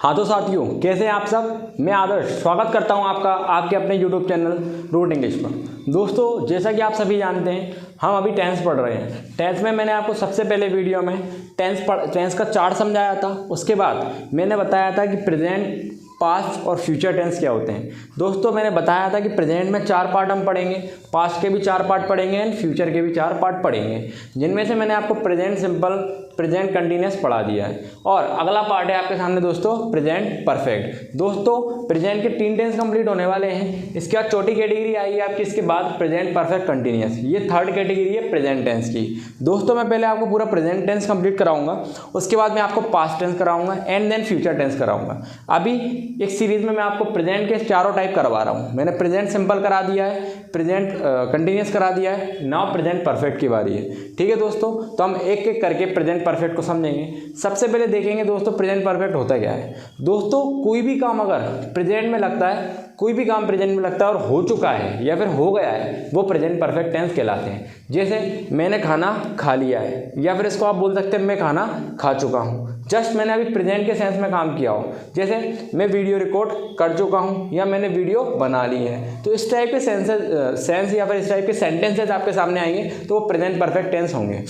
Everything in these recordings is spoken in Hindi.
हाँ तो साथियों, कैसे हैं आप सब। मैं आदर्श स्वागत करता हूं आपका आपके अपने YouTube चैनल रूट इंग्लिश पर। दोस्तों, जैसा कि आप सभी जानते हैं, हम अभी टेंस पढ़ रहे हैं। टेंस में मैंने आपको सबसे पहले वीडियो में टेंस का चार्ट समझाया था। उसके बाद मैंने बताया था कि प्रेजेंट, पास्ट और फ्यूचर टेंस क्या होते हैं। दोस्तों, मैंने बताया था कि प्रेजेंट में 4 पार्ट हम पढ़ेंगे, पास्ट के भी 4 पार्ट पढ़ेंगे एंड फ्यूचर के भी 4 पार्ट पढ़ेंगे, जिनमें से मैंने आपको प्रेजेंट सिंपल, प्रेजेंट कंटिन्यूअस पढ़ा दिया है। और अगला पार्ट है आपके सामने दोस्तों प्रेजेंट परफेक्ट। दोस्तों, प्रेजेंट के 3 टेंस कंप्लीट होने वाले हैं। इसके बाद चौथी कैटेगरी आएगी आपकी, इसके बाद प्रेजेंट परफेक्ट कंटिन्यूअस। ये 3rd कैटेगरी है प्रेजेंट टेंस की। दोस्तों, मैं पहले आपको पूरा प्रेजेंट टेंस कंप्लीट कराऊंगा, उसके बाद मैं आपको पास्ट टेंस कराऊंगा एंड देन फ्यूचर टेंस कराऊंगा। अभी एक सीरीज में मैं आपको प्रेजेंट के चारों टाइप करवा रहा हूँ। मैंने प्रेजेंट सिंपल करा दिया है, प्रेजेंट कंटिन्यूअस करा दिया है, नाउ प्रेजेंट परफेक्ट की बारी है। ठीक है दोस्तों, तो हम एक एक करके प्रेजेंट परफेक्ट को समझेंगे। सबसे पहले देखेंगे दोस्तों प्रेजेंट परफेक्ट होता क्या है। दोस्तों, कोई भी काम अगर प्रेजेंट में लगता है, कोई भी काम प्रेजेंट में लगता है और हो चुका है या फिर हो गया है, वो प्रेजेंट परफेक्ट टेंस कहलाते हैं। जैसे मैंने खाना खा लिया है, या फिर इसको आप बोल सकते हैं मैं खाना खा चुका हूँ। जस्ट मैंने अभी प्रेजेंट के सेंस में काम किया हो, जैसे मैं वीडियो रिकॉर्ड कर चुका हूँ या मैंने वीडियो बना ली है। तो इस टाइप के सेंस या फिर इस टाइप के सेंटेंसेस आपके सामने आएंगे तो वो प्रेजेंट परफेक्ट टेंस होंगे।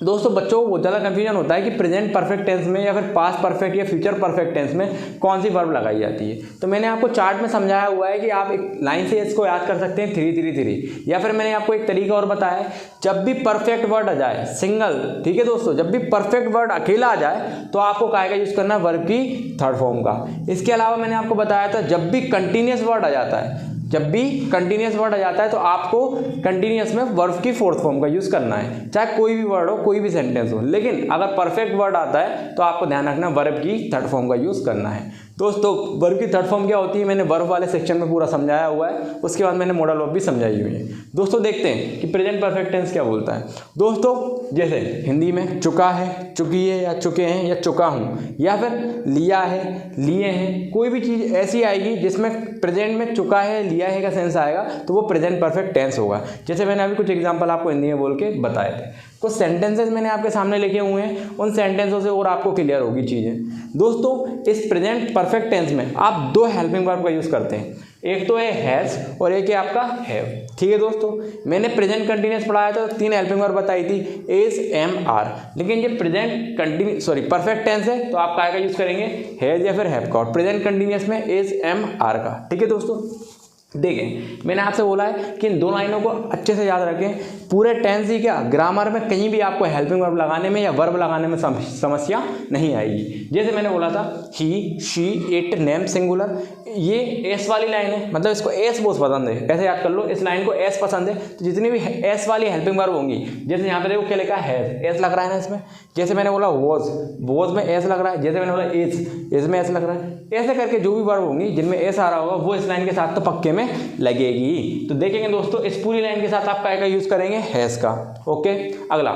दोस्तों, बच्चों को बहुत ज़्यादा कन्फ्यूजन होता है कि प्रेजेंट परफेक्ट टेंस में या फिर पास्ट परफेक्ट या फ्यूचर परफेक्ट टेंस में कौन सी वर्ब लगाई जाती है। तो मैंने आपको चार्ट में समझाया हुआ है कि आप एक लाइन से इसको याद कर सकते हैं 3-3-3, या फिर मैंने आपको एक तरीका और बताया है, जब भी परफेक्ट वर्ड आ जाए सिंगल, ठीक है दोस्तों, जब भी परफेक्ट वर्ड अकेला आ जाए तो आपको काय का यूज़ करना है, वर्ब की 3rd फॉर्म का। इसके अलावा मैंने आपको बताया था जब भी कंटिन्यूस वर्ड आ जाता है, जब भी कंटिन्यूस वर्ड आ जाता है तो आपको कंटिन्यूस में वर्ब की 4th फॉर्म का यूज़ करना है, चाहे कोई भी वर्ड हो, कोई भी सेंटेंस हो। लेकिन अगर परफेक्ट वर्ड आता है तो आपको ध्यान रखना वर्ब की 3rd फॉर्म का यूज़ करना है। दोस्तों, वर्ब की 3rd फॉर्म क्या होती है मैंने वर्ब वाले सेक्शन में पूरा समझाया हुआ है, उसके बाद मैंने मॉडल वर्ब भी समझाई हुई है। दोस्तों, देखते हैं कि प्रेजेंट परफेक्ट टेंस क्या बोलता है। दोस्तों, जैसे हिंदी में चुका है, चुकी है, या चुके हैं, या चुका हूँ, या फिर लिया है, लिए हैं, कोई भी चीज़ ऐसी आएगी जिसमें प्रेजेंट में चुका है, लिया है का सेंस आएगा तो वो प्रेजेंट परफेक्ट टेंस होगा। जैसे मैंने अभी कुछ एग्जांपल आपको हिंदी में बोल के बताए थे, कुछ सेंटेंसेस मैंने आपके सामने लिखे हुए हैं, उन सेंटेंसों से और आपको क्लियर होगी चीज़ें। दोस्तों, इस प्रेजेंट परफेक्ट टेंस में आप 2 हेल्पिंग वर्ब का यूज़ करते हैं, एक तो है हैज़ और एक है आपका हैव। ठीक है दोस्तों, मैंने प्रेजेंट कंटिन्यूस पढ़ाया था तो 3 हेल्पिंग वर्ब बताई थी, इज, एम, आर। लेकिन ये प्रेजेंट परफेक्ट टेंस है तो आप काय का यूज़ करेंगे, हैज़ या फिर हैव का, और प्रेजेंट कंटिन्यूस में इज, एम, आर का। ठीक है दोस्तों, देखें, मैंने आपसे बोला है कि इन 2 लाइनों को अच्छे से याद रखें। पूरे टेंस ही क्या, ग्रामर में कहीं भी आपको हेल्पिंग वर्ब लगाने में या वर्ब लगाने में समस्या नहीं आएगी। जैसे मैंने बोला था ही, शी, इट, नेम सिंगुलर, ये एस वाली लाइन है, मतलब इसको एस बहुत पसंद है, ऐसे याद कर लो, इस लाइन को एस पसंद है। तो जितनी भी एस वाली हेल्पिंग वर्ब होंगी, जैसे यहाँ पे देखो क्या लिखा है, एस लग रहा है ना इसमें। जैसे मैंने बोला वॉज में एस लग रहा है, जैसे मैंने बोला इज में एस लग रहा है। ऐसे करके जो भी वर्ब होंगी जिनमें एस आ रहा होगा वो इस लाइन के साथ तो पक्के में लगेगी। तो देखेंगे दोस्तों, इस पूरी लाइन के साथ आप काय का यूज़ करेंगे, हैज का। ओके, अगला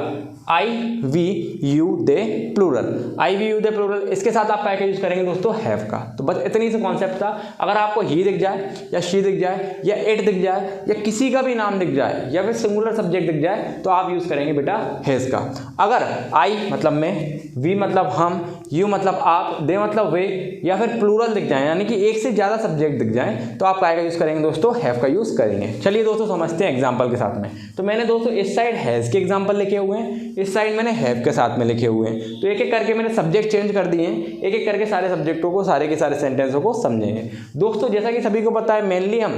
I, we, you, they plural, I, we, you, they plural, इसके साथ आप काय का यूज़ करेंगे दोस्तों, हैव का। तो बस इतनी सी कॉन्सेप्ट था। अगर आपको ही दिख जाए या शी दिख जाए या इट दिख जाए या किसी का भी नाम दिख जाए या फिर सिंगुलर सब्जेक्ट दिख जाए तो आप यूज़ करेंगे बेटा हैज का। अगर आई मतलब मैं, वी मतलब हम, यू मतलब आप, दे मतलब वे, या फिर प्लूरल दिख जाए यानी कि एक से ज़्यादा सब्जेक्ट दिख जाए तो आप काय का यूज़ करेंगे दोस्तों, हैव का यूज़ करेंगे। चलिए दोस्तों, समझते हैं एग्जाम्पल के साथ में। तो मैंने दोस्तों इस साइड हैज़ के एग्जाम्पल लिखे हुए हैं, इस साइड मैंने हैव के साथ में लिखे हुए हैं। तो एक एक करके मैंने सब्जेक्ट चेंज कर दिए हैं, एक एक करके सारे सब्जेक्टों को, सारे के सारे सेंटेंसों को समझेंगे। दोस्तों, जैसा कि सभी को पता है, मेनली हम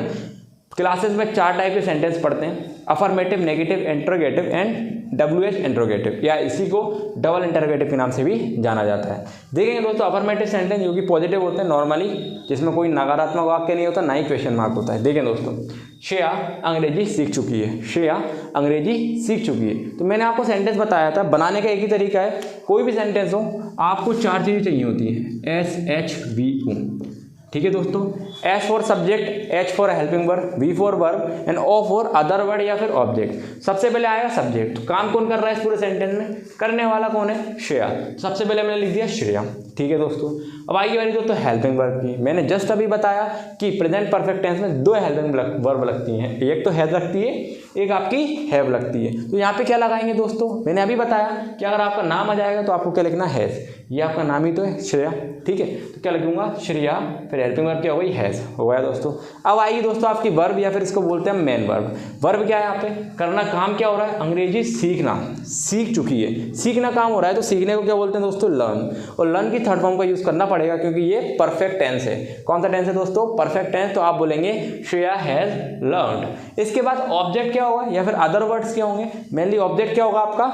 क्लासेस में 4 टाइप के सेंटेंस पढ़ते हैं, affirmative, negative, interrogative and WH interrogative, या इसी को डबल इंटरोगेटिव के नाम से भी जाना जाता है। देखेंगे दोस्तों, अफर्मेटिव सेंटेंस जो कि पॉजिटिव होते हैं नॉर्मली, जिसमें कोई नकारात्मक वाक्य नहीं होता, ना ही क्वेश्चन मार्क होता है। देखें दोस्तों, श्रेया अंग्रेजी सीख चुकी है, श्रेया अंग्रेजी सीख चुकी है। तो मैंने आपको सेंटेंस बताया था, बनाने का एक ही तरीका है, कोई भी सेंटेंस हो आपको 4 चीज़ें चाहिए होती हैं, SHVO। ठीक है दोस्तों, S for subject, H for helping verb, V for verb and O for other word या फिर ऑब्जेक्ट। सबसे पहले आएगा सब्जेक्ट, तो काम कौन कर रहा है इस पूरे सेंटेंस में, करने वाला कौन है, श्रेया। सबसे पहले मैंने लिख दिया श्रेया। ठीक है दोस्तों, अब आएगी बारी दोस्तों हेल्पिंग वर्ब की। मैंने जस्ट अभी बताया कि प्रेजेंट परफेक्ट टेंस में 2 हेल्पिंग वर्ब लगती हैं, एक तो हैज लगती है, एक आपकी हैव लगती है। तो यहाँ पे क्या लगाएंगे दोस्तों, मैंने अभी बताया कि अगर आपका नाम आ जाएगा तो आपको क्या लिखना है, हैज। ये आपका नाम ही तो है श्रेया, ठीक है। तो क्या लिखूंगा श्रेया, फिर हेल्पिंग वर्ब क्या हो गई हैज़, हो गया दोस्तों। अब आइए दोस्तों आपकी वर्ब या फिर इसको बोलते हैं मेन वर्ब। वर्ब क्या है यहाँ पे, करना काम क्या हो रहा है, अंग्रेजी सीखना, सीख चुकी है, सीखना काम हो रहा है, तो सीखने को क्या बोलते हैं दोस्तों लर्न, और लर्न की थर्ड फॉर्म का यूज़ करना पड़ेगा क्योंकि ये परफेक्ट टेंस है। कौन सा टेंस है दोस्तों, परफेक्ट टेंस, तो आप बोलेंगे श्रेया हैज़ लर्नड। इसके बाद ऑब्जेक्ट क्या होगा या फिर अदर वर्ड्स क्या होंगे, मेनली ऑब्जेक्ट क्या होगा आपका,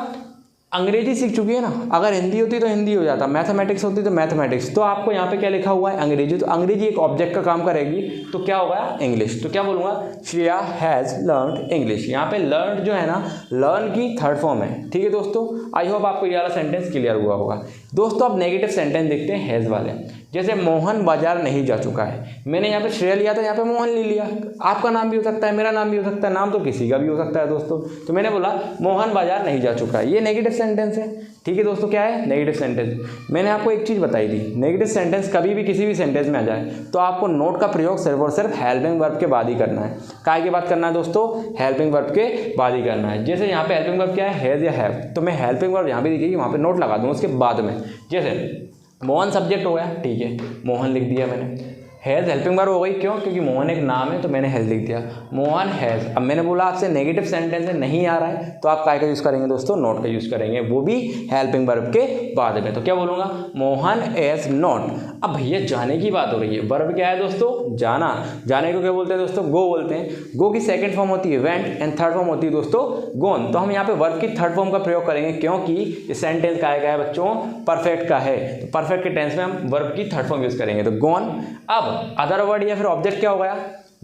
अंग्रेजी सीख चुकी है ना, अगर हिंदी होती तो हिंदी हो जाता, मैथमेटिक्स होती तो मैथमेटिक्स, तो आपको यहाँ पे क्या लिखा हुआ है अंग्रेजी, तो अंग्रेजी एक ऑब्जेक्ट का काम करेगी, तो क्या होगा इंग्लिश। तो क्या बोलूँगा, श्रेया हैज़ लर्नड इंग्लिश। यहाँ पे लर्नड जो है ना, लर्न की थर्ड फॉर्म है, ठीक है दोस्तों। आई होप आपको ये वाला सेंटेंस क्लियर हुआ होगा दोस्तों। अब नेगेटिव सेंटेंस देखते हैं हैज़ वाले, जैसे मोहन बाजार नहीं जा चुका है, मैंने यहाँ पे श्रेया लिया था, यहाँ पे मोहन ले लिया, आपका नाम भी हो सकता है, मेरा नाम भी हो सकता है, नाम तो किसी का भी हो सकता है दोस्तों, तो मैंने बोला मोहन बाजार नहीं जा चुका है, ये नेगेटिव सेंटेंस है, ठीक है दोस्तों। क्या है नेगेटिव सेंटेंस। मैंने आपको एक चीज़ बताई थी, नेगेटिव सेंटेंस कभी भी किसी भी सेंटेंस में आ जाए तो आपको नोट का प्रयोग सिर्फ और सिर्फ हेल्पिंग वर्ब के बाद ही करना है। काय के बाद करना है दोस्तों, हेल्पिंग वर्ब के बाद ही करना है। जैसे यहाँ पे हेल्पिंग वर्ब क्या है, हैज़ या हैव, तो मैं हेल्पिंग वर्ब यहाँ पे दिखेगी, वहाँ पे नोट लगा दूँ उसके बाद में। जैसे मोहन सब्जेक्ट हो गया, ठीक है, मोहन लिख दिया मैंने, हैज़ हेल्पिंग वर्ब हो गई, क्यों, क्योंकि मोहन एक नाम है तो मैंने हैज़ लिख दिया, मोहन हैज़। अब मैंने बोला आपसे नेगेटिव सेंटेंस है, नहीं आ रहा है, तो आप काय का यूज़ करेंगे दोस्तों, नॉट का यूज़ करेंगे, वो भी हेल्पिंग वर्ब के बाद में। तो क्या बोलूँगा, मोहन हैज़ नॉट। अब भैया जाने की बात हो रही है, वर्ब क्या है दोस्तों, जाना, जाने को क्या बोलते हैं दोस्तों, गो बोलते हैं। गो की सेकंड फॉर्म होती है वेंट एंड थर्ड फॉर्म होती है दोस्तों गोन। तो हम यहाँ पे वर्ब की थर्ड फॉर्म का प्रयोग करेंगे क्योंकि ये सेंटेंस का है बच्चों, परफेक्ट का है, तो परफेक्ट के टेंस में हम वर्ब की थर्ड फॉर्म यूज़ करेंगे, तो गोन। अब अदर वर्ड या फिर ऑब्जेक्ट क्या हो गया,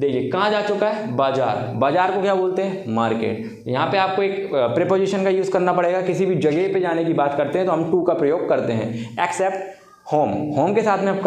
देखिए कहाँ जा चुका है, बाजार, बाजार को क्या बोलते हैं, मार्केट। यहाँ पे आपको एक प्रीपोजिशन का यूज़ करना पड़ेगा, किसी भी जगह पे जाने की बात करते हैं तो हम टू का प्रयोग करते हैं, एक्सेप्ट होम, होम के साथ में आप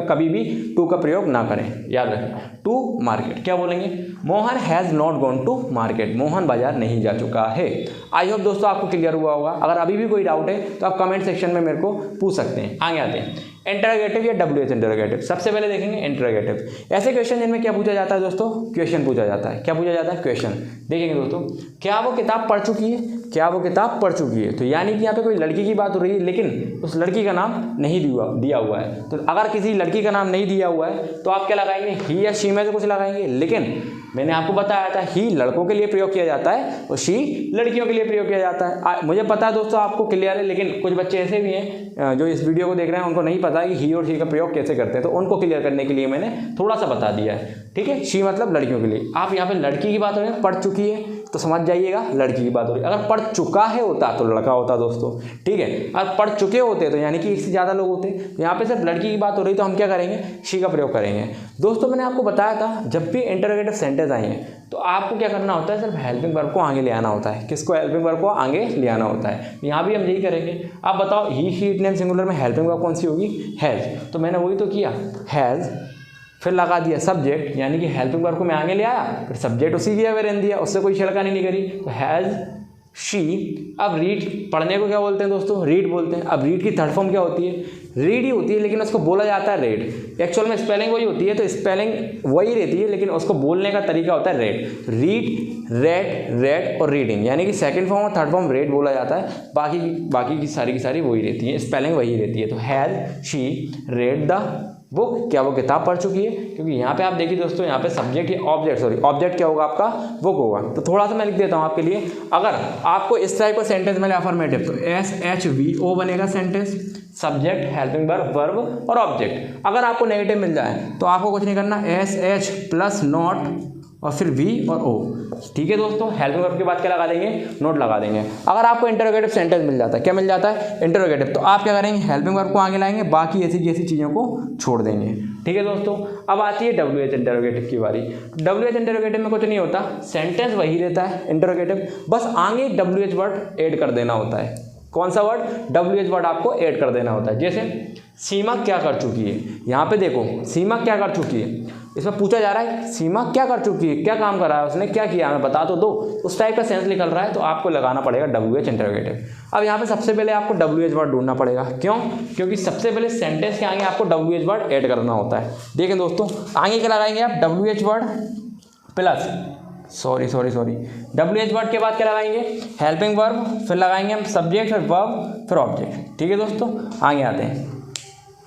कभी भी टू का प्रयोग ना करें, याद रखें। टू मार्केट क्या बोलेंगे, Mohan has not gone to market, Mohan बाजार नहीं जा चुका है। आई होप दोस्तों आपको क्लियर हुआ होगा। अगर अभी भी कोई डाउट है तो आप कमेंट सेक्शन में मेरे को पूछ सकते हैं। आगे आते हैं इंटरोगेटिव या WH इंटरोगेटिव। सबसे पहले देखेंगे इंटरोगेटिव, ऐसे क्वेश्चन जिनमें क्या पूछा जाता है दोस्तों, क्वेश्चन पूछा जाता है। क्या पूछा जाता है, क्वेश्चन। देखेंगे दोस्तों, क्या वो किताब पढ़ चुकी है, क्या वो किताब पढ़ चुकी है, तो यानी कि यहाँ पे कोई लड़की की बात हो रही है लेकिन उस लड़की का नाम नहीं दिया हुआ है। तो अगर किसी लड़की का नाम नहीं दिया हुआ है तो आप क्या लगाएंगे, ही या शी में से कुछ लगाएंगे। लेकिन मैंने आपको बताया था ही लड़कों के लिए प्रयोग किया जाता है और शी लड़कियों के लिए प्रयोग किया जाता है। मुझे पता है दोस्तों आपको क्लियर है, लेकिन कुछ बच्चे ऐसे भी हैं जो इस वीडियो को देख रहे हैं, उनको नहीं पता है कि ही और शी का प्रयोग कैसे करते हैं, तो उनको क्लियर करने के लिए मैंने थोड़ा सा बता दिया है, ठीक है। शी मतलब लड़कियों के लिए। आप यहाँ पे लड़की की बात हो रही है, पढ़ चुकी है, तो समझ जाइएगा लड़की की बात हो रही है। अगर पढ़ चुका है होता तो लड़का होता दोस्तों, ठीक है। अगर पढ़ चुके होते तो यानी कि एक से ज़्यादा लोग होते। यहाँ पे सिर्फ लड़की की बात हो रही तो हम क्या करेंगे, शी का प्रयोग करेंगे। दोस्तों मैंने आपको बताया था जब भी इंटरोगेटिव सेंटेंस आए हैं तो आपको क्या करना होता है, सिर्फ हेल्पिंग वर्ब को आगे ले आना होता है। किसको, हेल्पिंग वर्ब को आगे ले आना होता है। यहाँ भी हम यही करेंगे। आप बताओ ही शी इट नेम सिंगुलर में हेल्पिंग वर्ब कौन सी होगी, हैज़। तो मैंने वही तो किया, हैज़, फिर लगा दिया सब्जेक्ट, यानी कि हेल्पिंग वर्ब को मैं आगे ले आया, फिर सब्जेक्ट उसी की एवरेन दिया, उससे कोई छिड़कानी नहीं करी, तो हैज़ शी। अब रीड, पढ़ने को क्या बोलते हैं दोस्तों, रीड बोलते हैं। अब रीड की थर्ड फॉर्म क्या होती है, रीड ही होती है, लेकिन उसको बोला जाता है रेड। एक्चुअल में स्पेलिंग वही होती है, तो स्पेलिंग वही रहती है, लेकिन उसको बोलने का तरीका होता है रेड। रीड, रेड, रेड और रीडिंग, यानी कि सेकंड फॉर्म और थर्ड फॉर्म रेड बोला जाता है, बाकी की सारी वही रहती है, स्पेलिंग वही रहती है। तो has she read the book, क्या वो किताब पढ़ चुकी है, क्योंकि यहाँ पे आप देखिए दोस्तों, यहाँ पे सब्जेक्ट या ऑब्जेक्ट क्या होगा आपका, बुक होगा। तो थोड़ा सा मैं लिख देता हूँ आपके लिए। अगर आपको इस टाइप का सेंटेंस मिले अफर्मेटिव, तो SHVO बनेगा sentence, subject, helping verb, verb और ऑब्जेक्ट। अगर आपको नेगेटिव मिल जाए तो आपको कुछ नहीं करना, SH प्लस नॉट और फिर V और O, ठीक है दोस्तों। हेल्पिंग वर्ब के बाद क्या लगा देंगे, नोट लगा देंगे। अगर आपको इंटरोगेटिव सेंटेंस मिल जाता है, क्या मिल जाता है, इंटरोगेटिव, तो आप क्या करेंगे, हेल्पिंग वर्ब को आगे लाएंगे, बाकी ऐसी जैसी चीज़ों को छोड़ देंगे, ठीक है दोस्तों। अब आती है WH इंटरोगेटिव की बारी। WH इंटरोगेटिव में कुछ नहीं होता, सेंटेंस वही रहता है इंटरोगेटिव, बस आगे WH वर्ड ऐड कर देना होता है। कौन सा वर्ड, WH वर्ड आपको ऐड कर देना होता है। जैसे सीमा क्या कर चुकी है, यहाँ पे देखो सीमा क्या कर चुकी है, इसमें पूछा जा रहा है सीमा क्या कर चुकी है, क्या काम कर रहा है उसने, क्या किया हमें बता तो दो, उस टाइप का सेंस निकल रहा है, तो आपको लगाना पड़ेगा WH इंटरोगेटिव। अब यहाँ पे सबसे पहले आपको WH वर्ड ढूंढना पड़ेगा, क्यों, क्योंकि सबसे पहले सेंटेंस के आगे आपको WH वर्ड ऐड करना होता है। देखें दोस्तों, आगे क्या लगाएंगे आप, WH word plus WH word के बाद क्या लगाएंगे, हेल्पिंग वर्ब, फिर लगाएंगे हम सब्जेक्ट, फिर वर्ब, फिर ऑब्जेक्ट। ठीक है दोस्तों, आगे आते हैं,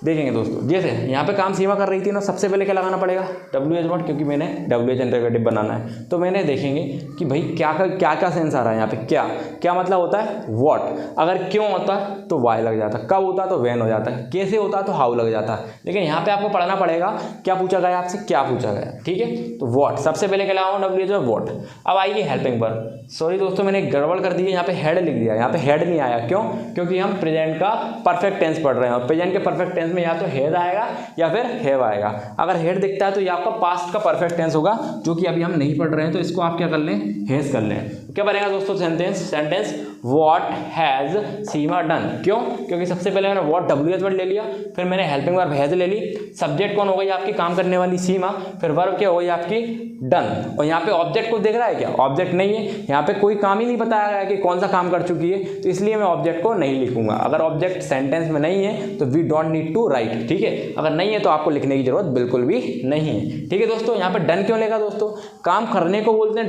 देखेंगे दोस्तों। जैसे यहाँ पे काम सीमा कर रही थी ना, सबसे पहले क्या लगाना पड़ेगा, WH वर्ड, क्योंकि मैंने WH इंटरोगेटिव बनाना है। तो मैंने देखेंगे कि भाई क्या सेंस आ रहा है यहाँ पे। क्या मतलब होता है, व्हाट। अगर क्यों होता है तो वाई लग जाता है, कब होता है तो व्हेन हो जाता है, कैसे होता है तो हाउ लग जाता है। लेकिन यहाँ पे आपको पढ़ना पड़ेगा क्या पूछा गया आपसे, क्या पूछा गया। ठीक है, तो व्हाट सबसे पहले क्या लगाऊंगा, WH वर्ड व्हाट। अब आएगी हेल्पिंग वर्ब। सॉरी दोस्तों, मैंने गड़बड़ कर दी है, यहाँ पे हेड लिख दिया, यहाँ पे हेड नहीं आया। क्यों, क्योंकि हम प्रेजेंट का परफेक्ट टेंस पढ़ रहे हैं, और प्रेजेंट के परफेक्ट टेंस में या तो हेड आएगा या फिर हैव आएगा। अगर हेड दिखता है तो ये आपका पास्ट का परफेक्ट टेंस होगा, जो कि अभी हम नहीं पढ़ रहे हैं, तो इसको आप क्या कर लें, हैज कर लें। क्या बनेगा दोस्तों, sentence what has Seema done. क्यों, क्योंकि सबसे पहले मैंने व्हाट WH वर्ड ले लिया, फिर मैंने हेल्पिंग वर्ब हैज ले ली, सब्जेक्ट कौन हो गई आपकी काम करने वाली सीमा, फिर वर्ब क्या हो गई आपकी डन। और यहाँ पे ऑब्जेक्ट को देख रहा है क्या, ऑब्जेक्ट नहीं है, यहाँ पे कोई काम ही नहीं बताया गया कि कौन सा काम कर चुकी है, तो इसलिए मैं ऑब्जेक्ट को नहीं लिखूंगा। अगर ऑब्जेक्ट सेंटेंस में नहीं है तो we don't need to write. ठीक है, अगर नहीं है तो आपको लिखने की जरूरत बिल्कुल भी नहीं है। ठीक है दोस्तों, यहाँ पे डन क्यों लेगा दोस्तों, काम करने को बोलते हैं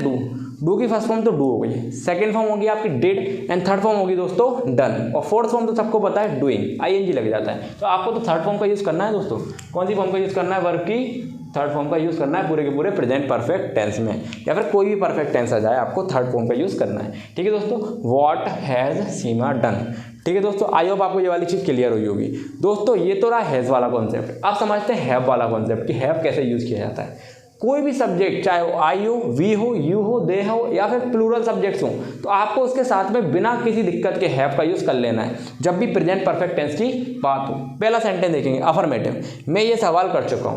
डू की फर्स्ट फॉर्म तो डू हो गई, सेकंड फॉर्म होगी आपकी डिड, एंड थर्ड फॉर्म होगी दोस्तों डन, और फोर्थ फॉर्म तो सबको पता है डूइंग, ING लग जाता है। तो आपको तो थर्ड फॉर्म का यूज़ करना है दोस्तों। कौन सी फॉर्म का यूज़ करना है, वर्ब की थर्ड फॉर्म का यूज़ करना है पूरे के पूरे प्रेजेंट परफेक्ट टेंस में, या फिर कोई भी परफेक्ट टेंस आ जाए आपको थर्ड फॉर्म का यूज़ करना है। ठीक है दोस्तों, व्हाट हैज़ सीमा डन। ठीक है दोस्तों, आई होप आपको ये वाली चीज़ क्लियर हुई होगी। दोस्तों ये तो रहा हैज़ वाला कॉन्सेप्ट। अब समझते हैं हैव वाला कॉन्सेप्ट, कि हैव कैसे यूज़ किया जाता है। कोई भी सब्जेक्ट, चाहे वो आई हो, वी हो, यू हो, दे हो, या फिर प्लूरल सब्जेक्ट्स हो, तो आपको उसके साथ में बिना किसी दिक्कत के हैव का यूज़ कर लेना है जब भी प्रेजेंट परफेक्ट टेंस की बात हो। पहला सेंटेंस देखेंगे, अफर्मेटिव। मैं ये सवाल कर चुका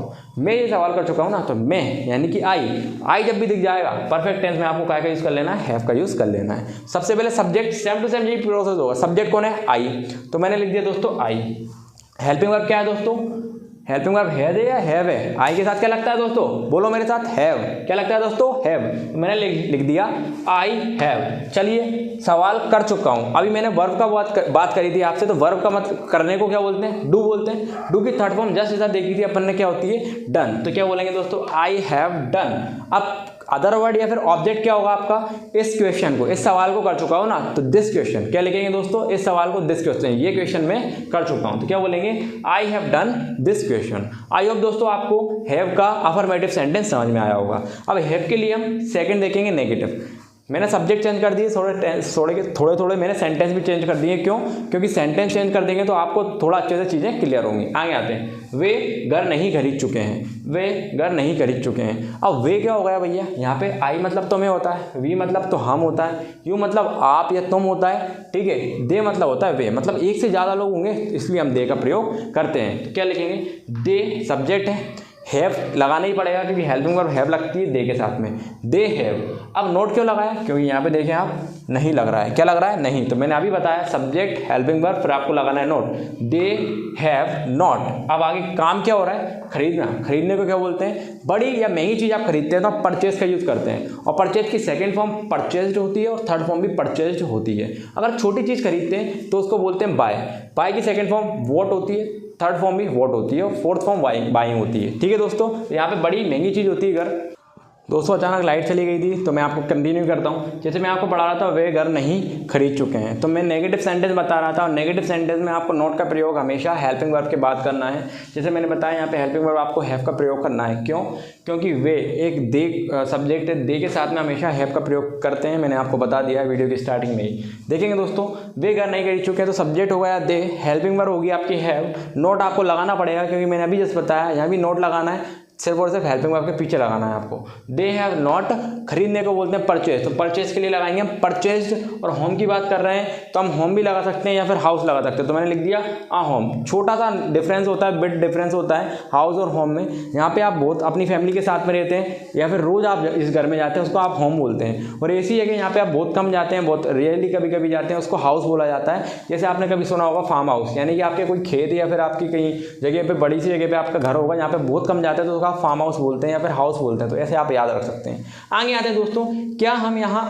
हूँ ना, तो मैं यानी कि आई जब भी दिख जाएगा परफेक्ट टेंस में आपको क्या का यूज़ कर लेना है, हैव का यूज़ कर लेना है। सबसे पहले सब्जेक्ट, सेम टू सेम यही प्रोसेस होगा। सब्जेक्ट कौन है, आई, तो मैंने लिख दिया दोस्तों आई। हेल्पिंग वर्ब क्या है दोस्तों, हेल्पिंग वर्ब हैज है या हैव है, आई के साथ क्या लगता है दोस्तों, बोलो मेरे साथ, हैव। क्या लगता है दोस्तों, हैव। तो मैंने लिख दिया आई हैव। चलिए, सवाल कर चुका हूं। अभी मैंने वर्ब का बात करी थी आपसे, तो वर्ब का मतलब करने को क्या बोलते हैं, डू बोलते हैं। डू की थर्ड फॉर्म जस्ट जैसा देखी थी अपन ने, क्या होती है, डन। तो क्या बोलेंगे दोस्तों, आई हैव डन। अब अदर वर्ड या फिर ऑब्जेक्ट क्या होगा आपका, इस क्वेश्चन को, इस सवाल को कर चुका हूं ना, तो दिस क्वेश्चन। क्या लिखेंगे दोस्तों, इस सवाल को दिस क्वेश्चन, ये क्वेश्चन में कर चुका हूं, तो क्या बोलेंगे, I have done this question. I hope दोस्तों आपको हैव का अफर्मेटिव सेंटेंस समझ में आया होगा। अब हैव के लिए हम सेकंड देखेंगे, नेगेटिव। मैंने सब्जेक्ट चेंज कर दिए, थोड़े मैंने सेंटेंस भी चेंज कर दिए। क्यों, क्योंकि सेंटेंस चेंज कर देंगे तो आपको थोड़ा अच्छे से चीज़ें क्लियर होंगी। आगे आते हैं, वे घर नहीं खरीद चुके हैं। अब वे क्या हो गया भैया, यहाँ पे आई मतलब तुम्हें होता है, वी मतलब तो हम होता है, यू मतलब आप या तुम होता है। ठीक है, दे मतलब होता है वे, मतलब एक से ज़्यादा लोग होंगे, इसलिए हम दे का प्रयोग करते हैं। तो क्या लिखेंगे, दे सब्जेक्ट है, हैव लगाना ही पड़ेगा क्योंकि हेल्पिंग वर्ब हैव लगती है दे के साथ में, दे हैव। अब नोट क्यों लगाया, क्योंकि यहाँ पे देखें आप, नहीं लग रहा है। क्या लग रहा है, नहीं। तो मैंने अभी बताया सब्जेक्ट हेल्पिंग वर्ब, फिर आपको लगाना है नोट, दे हैव नॉट। अब आगे काम क्या हो रहा है, खरीदना। खरीदने को क्या बोलते हैं, बड़ी या महंगी चीज़ आप खरीदते हैं तो आप परचेज का यूज़ करते हैं, और परचेज की सेकेंड फॉर्म परचेज्ड होती है और थर्ड फॉर्म भी परचेज्ड होती है। अगर छोटी चीज़ खरीदते हैं तो उसको बोलते हैं बाय की सेकेंड फॉर्म वॉट होती है, थर्ड फॉर्म भी वॉट होती है, और फोर्थ फॉर्म बाइंग होती है। ठीक है दोस्तों, यहाँ पे बड़ी महंगी चीज़ होती है घर। दोस्तों अचानक लाइट चली गई थी, तो मैं आपको कंटिन्यू करता हूँ। जैसे मैं आपको पढ़ा रहा था, वे घर नहीं खरीद चुके हैं, तो मैं नेगेटिव सेंटेंस बता रहा था, और नेगेटिव सेंटेंस में आपको नोट का प्रयोग हमेशा हेल्पिंग वर्ब के बाद करना है। जैसे मैंने बताया, यहाँ पे हेल्पिंग वर्ब आपको हैव का प्रयोग करना है। क्यों, क्योंकि वे एक दे सब्जेक्ट है, दे के साथ में हमेशा हैव का प्रयोग करते हैं। मैंने आपको बता दिया है वीडियो की स्टार्टिंग में ही। देखेंगे दोस्तों, वे घर नहीं खरीद चुके हैं, तो सब्जेक्ट हो गया दे, हेल्पिंग वर्ब होगी आपकी हैव। नोट आपको लगाना पड़ेगा, क्योंकि मैंने अभी जस्ट बताया, यहाँ भी नोट लगाना है, सिर्फ और सिर्फ हेल्पिंग वर्ब के पीछे लगाना है आपको। दे हैव नॉट, खरीदने को बोलते हैं परचेज, तो परचेज के लिए लगाएंगे हम परचेज्ड। और होम की बात कर रहे हैं तो हम होम भी लगा सकते हैं या फिर हाउस लगा सकते हैं, तो मैंने लिख दिया होम। छोटा सा डिफरेंस होता है, बिट डिफरेंस होता है हाउस और होम में। यहाँ पे आप बहुत अपनी फैमिली के साथ में रहते हैं या फिर रोज़ आप इस घर में जाते हैं, उसको आप होम बोलते हैं। और ऐसी है कि यहाँ पे आप बहुत कम जाते हैं, बहुत रियरली कभी कभी जाते हैं, उसको हाउस बोला जाता है। जैसे आपने कभी सुना होगा फार्म हाउस, यानी कि आपके कोई खेत या फिर आपकी कहीं जगह पे, बड़ी सी जगह पे आपका घर होगा, यहाँ पे बहुत कम जाते हैं, तो उसको आप फार्म हाउस बोलते हैं या फिर हाउस बोलते हैं। तो ऐसे आप याद रख सकते हैं। आगे आते हैं दोस्तों, क्या हम यहाँ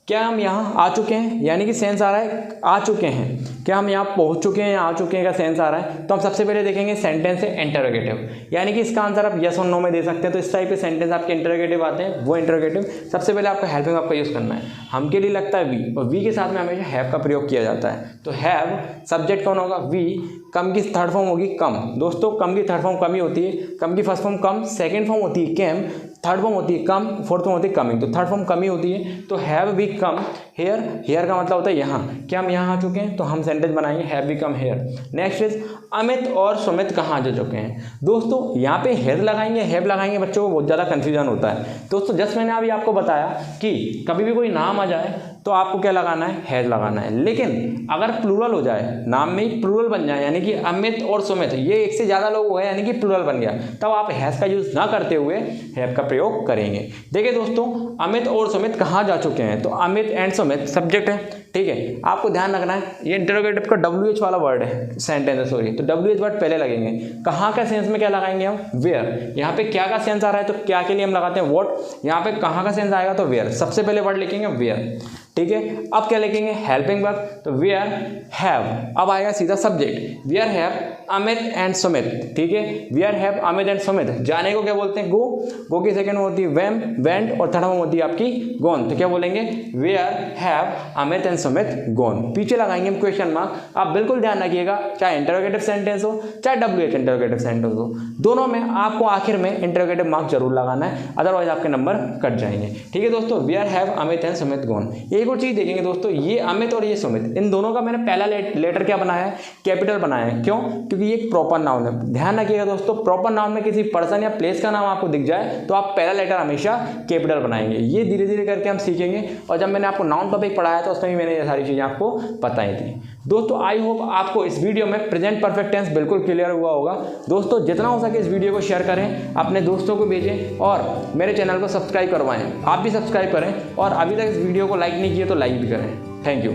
क्या हम यहाँ आ चुके हैं, यानी कि सेंस आ रहा है आ चुके हैं, क्या हम यहाँ पहुँच चुके हैं या आ चुके हैं का सेंस आ रहा है। तो हम सबसे पहले देखेंगे सेंटेंस है इंटरोगेटिव, यानी कि इसका आंसर आप यस और नो में दे सकते हैं। तो इस टाइप के सेंटेंस आपके इंटरोगेटिव आते हैं, वो इंटरोगेटिव सबसे पहले आपको हेल्पिंग वर्ब का यूज़ करना है। हमके लिए लगता है वी, और वी के साथ में हमेशा हैव का प्रयोग किया जाता है। तो हैव सब्जेक्ट कौन होगा, वी, कम की थर्ड फॉर्म होगी कम। दोस्तों कम की थर्ड फॉर्म कम ही होती है, कम की फर्स्ट फॉर्म कम, सेकेंड फॉर्म होती है कैम, थर्ड फॉर्म होती है कम, फोर्थ फॉर्म होती है कमिंग। तो थर्ड फॉर्म कमी होती है। तो have we come here, here का मतलब होता है यहाँ, क्या हम यहाँ आ चुके हैं, तो हम सेंटेंस बनाएंगे have we come here. Next is Amit और सुमित कहाँ जा चुके हैं। दोस्तों यहाँ पे हेयर लगाएंगे हैव लगाएंगे, बच्चों को बहुत ज़्यादा कन्फ्यूजन होता है। दोस्तों जस्ट मैंने अभी आपको बताया कि कभी भी कोई नाम आ जाए तो आपको क्या लगाना है, हैज लगाना है। लेकिन अगर प्लूरल हो जाए, नाम में ही प्लूरल बन जाए, यानी कि अमित और सुमित, ये एक से ज़्यादा लोग हुए यानी कि प्लूरल बन गया, तब आप हैज का यूज़ ना करते हुए हैव का प्रयोग करेंगे। देखिए दोस्तों अमित और सुमित कहाँ जा चुके हैं, तो अमित एंड सुमित सब्जेक्ट है, ठीक है। आपको ध्यान रखना है ये इंटरोगेटिव का WH वाला वर्ड है, सेंटेंस है सॉरी, तो WH वर्ड पहले लगेंगे। कहाँ का सेंस में क्या लगाएंगे हम, वेयर। यहाँ पे क्या का सेंस आ रहा है तो क्या के लिए हम लगाते हैं व्हाट, यहाँ पे कहाँ का सेंस आएगा तो वेयर, सबसे पहले वर्ड लिखेंगे वेयर, ठीक है। अब क्या लिखेंगे हेल्पिंग वर्ब, तो वेयर हैव, अब आएगा सीधा subject, where have Amit and Sumit, ठीक है। Where have Amit and Sumit, जाने को क्या बोलते हैं गो, गो की सेकंड होती है वेम, वेंट, और थर्ड होती है आपकी गॉन। तो क्या बोलेंगे where have Amit and Sumit gone. पीछे लगाएंगे हम क्वेश्चन मार्क। आप बिल्कुल ध्यान रखिएगा, चाहे इंटरोगेटिव सेंटेंस हो चाहे WH इंटरोगेटिव सेंटेंस हो, दोनों में आपको आखिर में इंटरोगेटिव मार्क जरूर लगाना है, अदरवाइज आपके नंबर कट जाएंगे, ठीक है दोस्तों। Where have Amit and Sumit gone. एक और चीज देखेंगे दोस्तों, ये अमित और ये सुमित, इन दोनों का मैंने पहला लेटर क्या बनाया है, कैपिटल बनाया है। क्यों, क्योंकि ये एक प्रॉपर नाउन है। ध्यान रखिएगा दोस्तों, प्रॉपर नाउन में किसी पर्सन या प्लेस का नाम आपको दिख जाए तो आप पहला लेटर हमेशा कैपिटल बनाएंगे। ये धीरे धीरे करके हम सीखेंगे, और जब मैंने आपको नाउन टॉपिक पढ़ाया तो उसमें भी मैंने ये सारी चीजें आपको बताई थी। दोस्तों आई होप आपको इस वीडियो में प्रेजेंट परफेक्ट टेंस बिल्कुल क्लियर हुआ होगा। दोस्तों जितना हो सके इस वीडियो को शेयर करें, अपने दोस्तों को भेजें, और मेरे चैनल को सब्सक्राइब करवाएं। आप भी सब्सक्राइब करें, और अभी तक इस वीडियो को लाइक नहीं किए तो लाइक भी करें। Thank you.